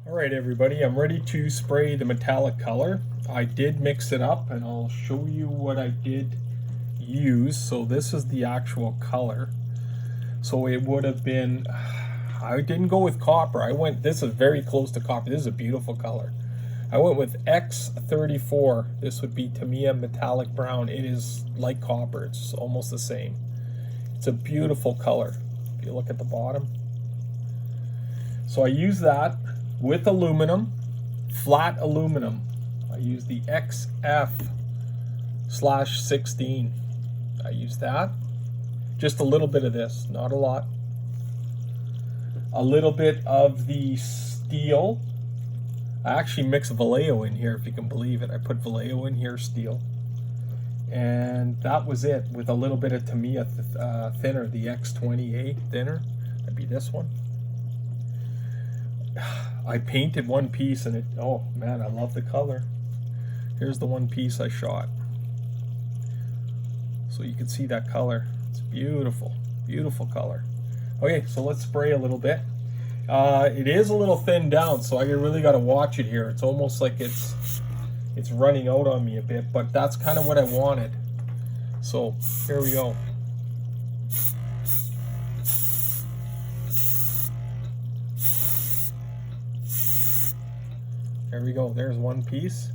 Alright everybody, I'm ready to spray the metallic color. I did mix it up and I'll show you what I did use. So this is the actual color. So it would have been, I didn't go with copper. This is very close to copper. This is a beautiful color. I went with X34. This would be Tamiya metallic brown. It is like copper. It's almost the same. It's a beautiful color. If you look at the bottom. So I use that with aluminum, flat aluminum. I use the XF/16. I use that. Just a little bit of this, not a lot. A little bit of the steel. I actually mix Vallejo in here, if you can believe it. I put Vallejo in here, steel. And that was it, with a little bit of Tamiya thinner, the X28 thinner. That'd be this one. I painted one piece and oh man, I love the color. Here's the one piece I shot. So you can see that color. It's beautiful, beautiful color. Okay, so let's spray a little bit. It is a little thinned down, so I really got to watch it here. It's almost like it's running out on me a bit, but that's kind of what I wanted. So here we go. There we go, there's one piece.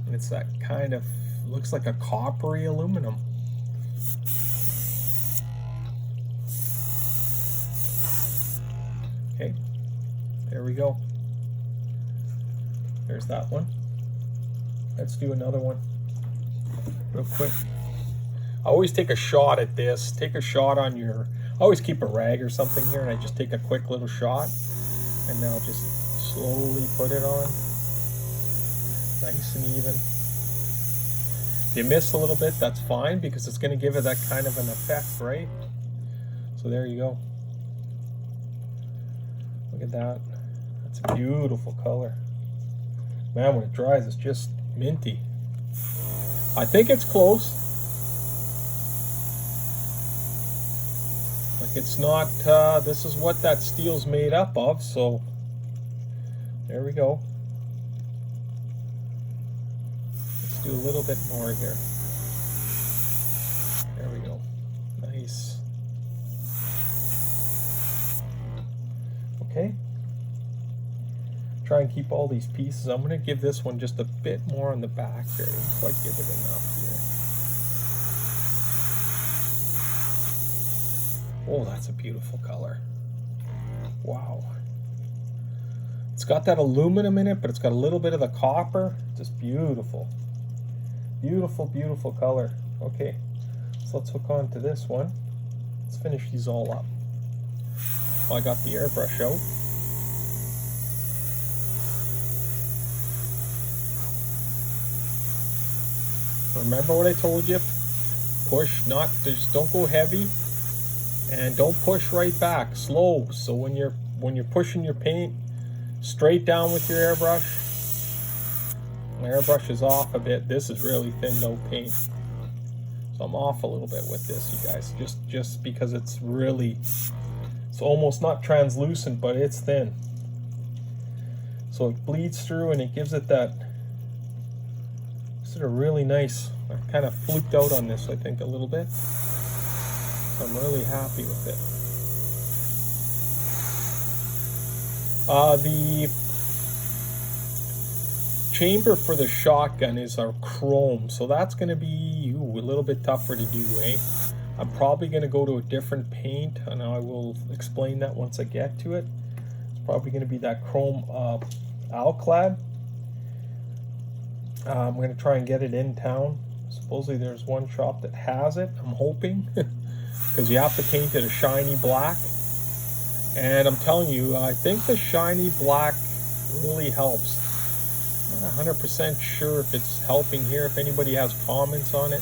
And it's that kind of, looks like a coppery aluminum. Okay, there we go. There's that one. Let's do another one real quick. I always take a shot at this. Take a shot on your, I always keep a rag or something here and I just take a quick little shot. And now just slowly put it on, nice and even. If you miss a little bit, that's fine, because it's going to give it that kind of an effect, right? So there you go. Look at that. That's a beautiful color. Man, when it dries, it's just minty. I think it's close. Like, it's not, this is what that steel's made up of, so there we go. Let's do a little bit more here. There we go. Nice. Okay. Try and keep all these pieces. I'm going to give this one just a bit more on the back there. So I give it enough here. Oh, that's a beautiful color. Wow. It's got that aluminum in it, but it's got a little bit of the copper. Just beautiful. Beautiful, beautiful color. Okay, so let's hook on to this one. Let's finish these all up. Well, I got the airbrush out. Remember what I told you? Push, just don't go heavy, and don't push right back. Slow. So when you're pushing your paint straight down with your airbrush, my airbrush is off a bit. This is really thinned out paint, so I'm off a little bit with this, you guys. Just because it's almost not translucent, but it's thin, so it bleeds through and it gives it that sort of really nice. I kind of fluked out on this, I think, a little bit, so I'm really happy with it. The chamber for the shotgun is our chrome, so that's going to be a little bit tougher to do, eh? I'm probably going to go to a different paint, and I will explain that once I get to it. It's probably going to be that chrome Alclad. I'm going to try and get it in town. Supposedly there's one shop that has it, I'm hoping, because you have to paint it a shiny black. And I'm telling you, I think the shiny black really helps. I'm not 100% sure if it's helping here, if anybody has comments on it.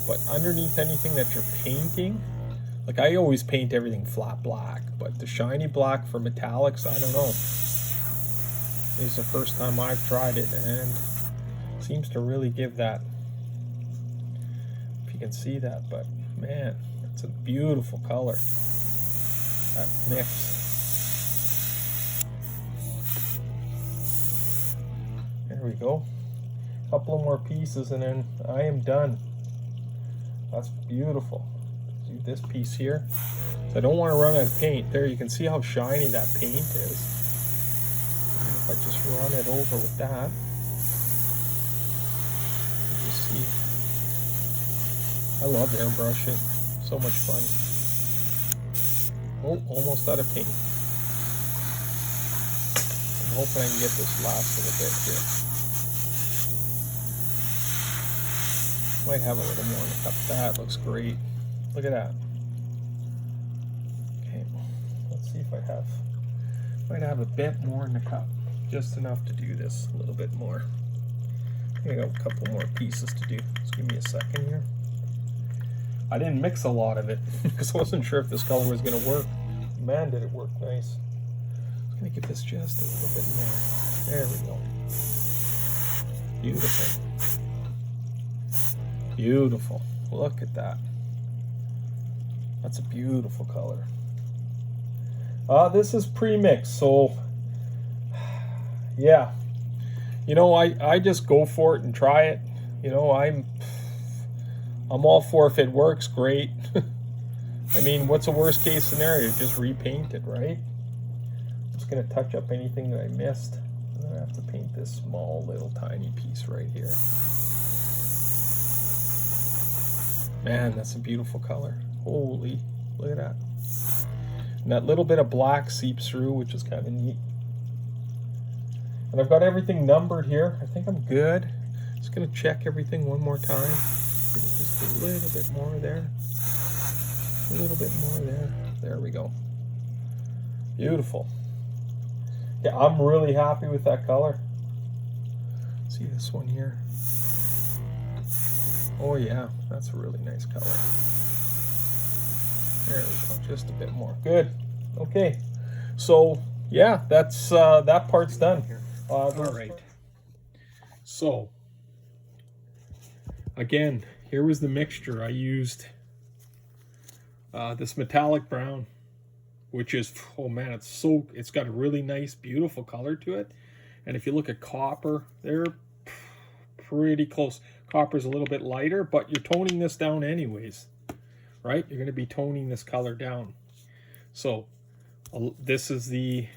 But underneath anything that you're painting, like I always paint everything flat black, but the shiny black for metallics, I don't know. This is the first time I've tried it, and it seems to really give that. If you can see that, but man, it's a beautiful color. That mix. we go. A couple more pieces and then I am done. That's beautiful. Do this piece here. So I don't want to run out of paint. There, you can see how shiny that paint is. And if I just run it over with that, just see. I love airbrushing. So much fun. Oh, almost out of paint. I'm hoping I can get this last little bit here. Might have a little more in the cup. That looks great. Look at that. Okay, let's see if I have, might have a bit more in the cup. Just enough to do this a little bit more. I got a couple more pieces to do. Just give me a second here. I didn't mix a lot of it because I wasn't sure if this color was going to work. Man, did it work nice. I'm going to give this just a little bit more. There we go. Beautiful. Beautiful. Look at that. That's a beautiful color. This is pre-mixed, so yeah. You know, I just go for it and try it. You know, I'm all for if it works, great. I mean, what's the worst case scenario? Just repaint it, right? I'm just gonna touch up anything that I missed. And then I have to paint this small little tiny piece right here. Man, that's a beautiful color. Holy, look at that. And that little bit of black seeps through, which is kind of neat. And I've got everything numbered here. I think I'm good. Just gonna check everything one more time. Give it just a little bit more there. A little bit more there. There we go. Beautiful. Yeah, I'm really happy with that color. See this one here? Oh yeah, that's a really nice color. There we go, just a bit more. Good. Okay. So yeah, that's that part's done. All right. So again, here was the mixture. I used this metallic brown, which is, oh man, it's got a really nice, beautiful color to it. And if you look at copper, they're pretty close. Copper's a little bit lighter, but you're toning this down anyways, right? You're going to be toning this color down. So this is the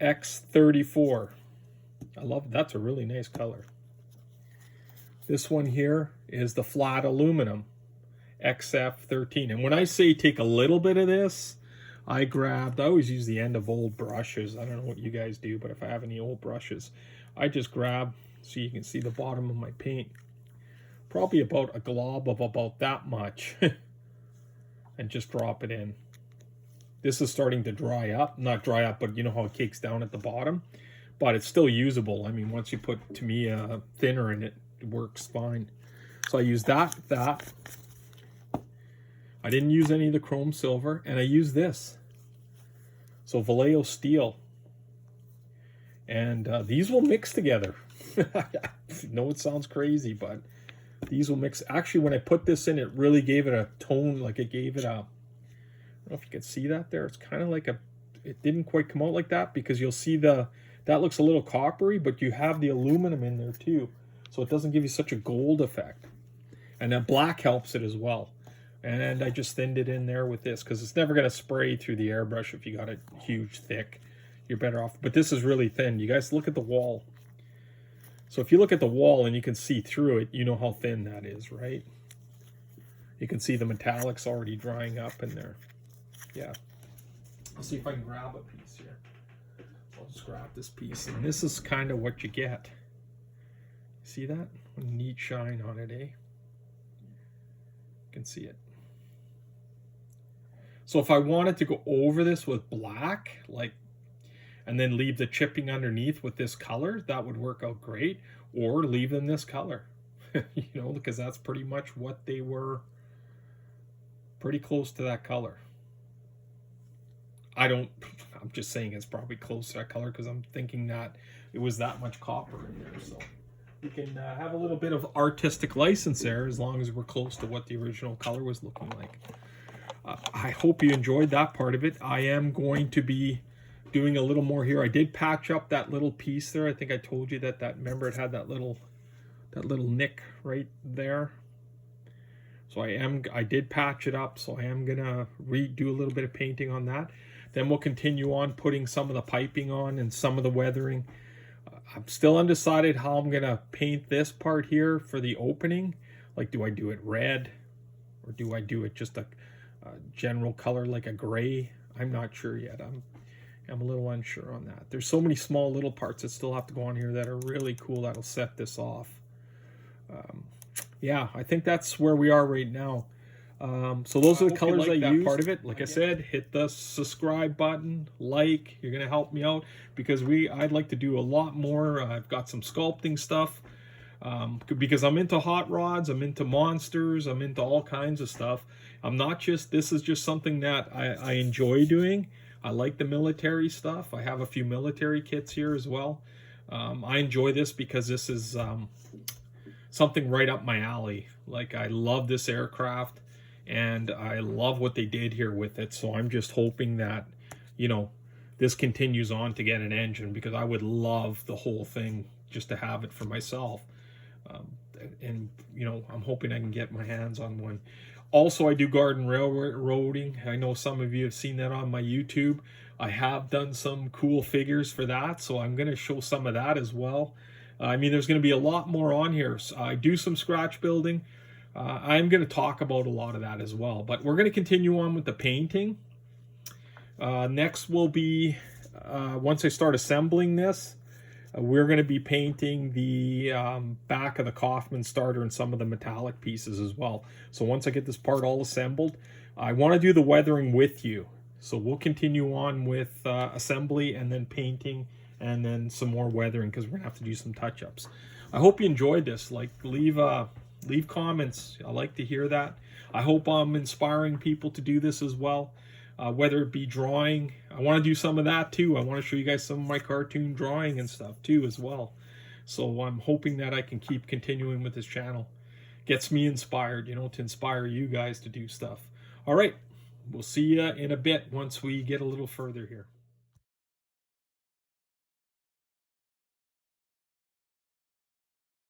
X34. I love, that's a really nice color. This one here is the flat aluminum XF13. And when I say take a little bit of this, I always use the end of old brushes. I don't know what you guys do, but if I have any old brushes, I just grab, so you can see the bottom of my paint, probably about a glob of about that much, and just drop it in. This is starting to dry up. Not dry up, but you know how it cakes down at the bottom? But it's still usable. I mean, once you put, to me, thinner in it, it works fine. So I use that. I didn't use any of the chrome silver, and I use this. So Vallejo steel. And these will mix together. I know it sounds crazy, but these will mix. Actually, when I put this in, it really gave it a tone, like it gave it a, I don't know if you can see that there. It's kind of like a, it didn't quite come out like that because you'll see that looks a little coppery, but you have the aluminum in there too. So it doesn't give you such a gold effect. And then black helps it as well. And I just thinned it in there with this because it's never going to spray through the airbrush if you got it huge, thick. You're better off. But this is really thin. You guys look at the wall. So if you look at the wall and you can see through it, you know how thin that is, right? You can see the metallics already drying up in there. Yeah. I'll see if I can grab a piece here. I'll just grab this piece. And this is kind of what you get. See that? A neat shine on it, eh? You can see it. So if I wanted to go over this with black, like, and then leave the chipping underneath with this color, that would work out great. Or leave them this color, you know, because that's pretty much what they were, pretty close to that color. I'm just saying it's probably close to that color because I'm thinking that it was that much copper in there. So we can have a little bit of artistic license there as long as we're close to what the original color was looking like. I hope you enjoyed that part of it. I am going to be doing a little more here. I did patch up that little piece there. I think I told you that remember it had that little nick right there. So I did patch it up, so I am gonna redo a little bit of painting on that. Then we'll continue on putting some of the piping on and some of the weathering. I'm still undecided how I'm gonna paint this part here for the opening. Like, do I do it red, or do I do it just a general color like a gray? I'm not sure yet. I'm a little unsure on that. There's so many small little parts that still have to go on here that are really cool that'll set this off. Yeah, I think that's where we are right now. So those are the colors I use. Part of it, like I said, hit the subscribe button, like. You're gonna help me out because I'd like to do a lot more. I've got some sculpting stuff because I'm into hot rods, I'm into monsters, I'm into all kinds of stuff. This is just something that I enjoy doing. I like the military stuff. I have a few military kits here as well. I enjoy this because this is something right up my alley. Like, I love this aircraft and I love what they did here with it. So I'm just hoping that, you know, this continues on to get an engine, because I would love the whole thing just to have it for myself. And you know, I'm hoping I can get my hands on one. Also, I do garden railroading. I know some of you have seen that on my YouTube. I have done some cool figures for that, so I'm going to show some of that as well. I mean, there's going to be a lot more on here. So I do some scratch building. I'm going to talk about a lot of that as well. But we're going to continue on with the painting. Next will be, once I start assembling this, we're going to be painting the back of the Coffman starter and some of the metallic pieces as well. So once I get this part all assembled, I want to do the weathering with you. So we'll continue on with assembly and then painting and then some more weathering, because we're going to have to do some touch-ups. I hope you enjoyed this. Like, leave comments. I like to hear that. I hope I'm inspiring people to do this as well. Whether it be drawing, I want to do some of that too. I want to show you guys some of my cartoon drawing and stuff too as well. So I'm hoping that I can keep continuing with this channel. Gets me inspired, you know, to inspire you guys to do stuff. All right, we'll see you in a bit once we get a little further here.